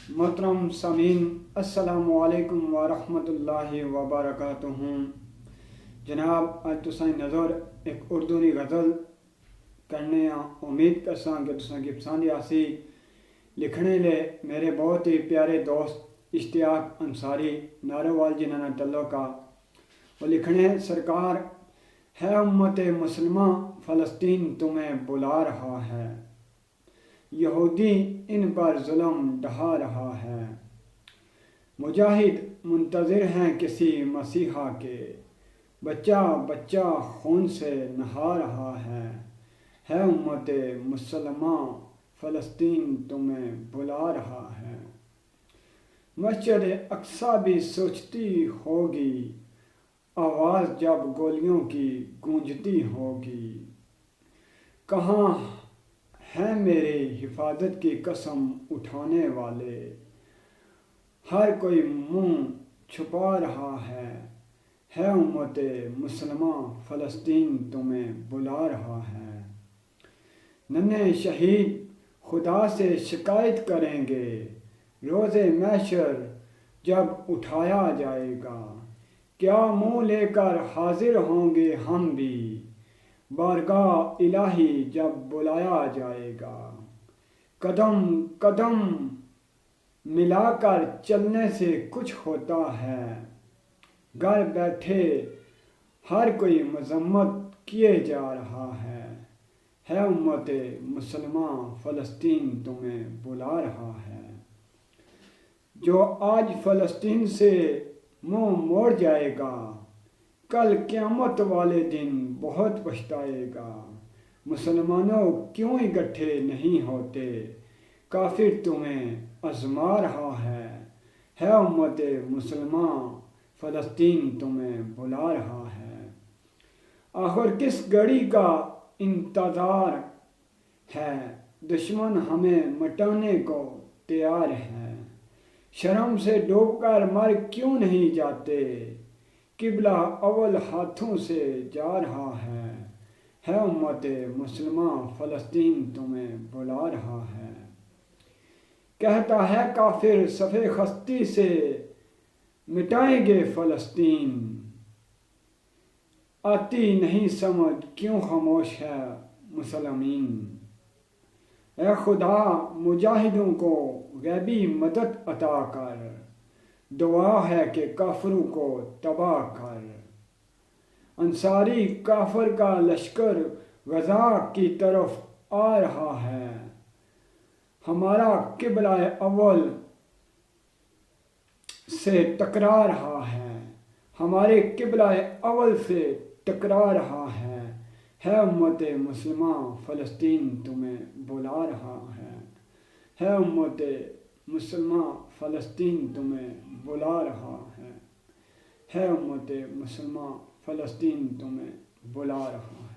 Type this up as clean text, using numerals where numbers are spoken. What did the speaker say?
محترم سامعین، السلام علیکم ورحمۃ اللہ وبرکاتہ۔ جناب اج تساں نظر ایک اردونی غزل کرنے امید کرساں کہ تساں کی پسند آسی۔ لکھنے لے میرے بہت ہی پیارے دوست اشتیاق انصاری ناروال جنہاں تعلق کا، وہ لکھنے سرکار ہے امت مسلمہ فلسطین تمہیں بلا رہا ہے، یہودی ان پر ظلم ڈھا رہا ہے، مجاہد منتظر ہیں کسی مسیحا کے، بچہ بچہ خون سے نہا رہا ہے امت مسلمہ فلسطین تمہیں بلا رہا ہے۔ مسجد اقصی بھی سوچتی ہوگی، آواز جب گولیوں کی گونجتی ہوگی، کہاں ہیں میرے حفاظت کی قسم اٹھانے والے، ہر کوئی منہ چھپا رہا ہے امت مسلمہ فلسطین تمہیں بلا رہا ہے۔ ننھے شہید خدا سے شکایت کریں گے، روز محشر جب اٹھایا جائے گا، کیا منہ لے کر حاضر ہوں گے ہم بھی، بارگاہ الہی جب بلایا جائے گا۔ قدم قدم ملا کر چلنے سے کچھ ہوتا ہے، گھر بیٹھے ہر کوئی مذمت کیے جا رہا ہے امت مسلمہ فلسطین تمہیں بلا رہا ہے۔ جو آج فلسطین سے منہ موڑ جائے گا، کل قیامت والے دن بہت پچھتائے گا۔ مسلمانوں کیوں اکٹھے نہیں ہوتے، کافر تمہیں آزما رہا ہے امت مسلمہ فلسطین تمہیں بلا رہا ہے۔ آخر کس گھڑی کا انتظار ہے، دشمن ہمیں مٹانے کو تیار ہے، شرم سے ڈوب کر مر کیوں نہیں جاتے، قبلہ اول ہاتھوں سے جا رہا ہے امت مسلمہ فلسطین تمہیں بلا رہا ہے۔ کہتا ہے کافر صف خستی سے مٹائیں گے فلسطین، آتی نہیں سمجھ کیوں خاموش ہے مسلمین۔ اے خدا مجاہدوں کو غیبی مدد عطا کر، دعا ہے کہ کافروں کو تباہ کر۔ انصاری کافر کا لشکر غزہ کی طرف آ رہا ہے، ہمارا قبلہ اول سے ٹکرا رہا ہے، ہمارے قبلہ اول سے ٹکرا رہا ہے امت مسلمہ فلسطین تمہیں بلا رہا ہے امت مسلمہ فلسطین تمہیں بلا رہا ہے امت مسلمہ فلسطین تمہیں بلا رہا ہے۔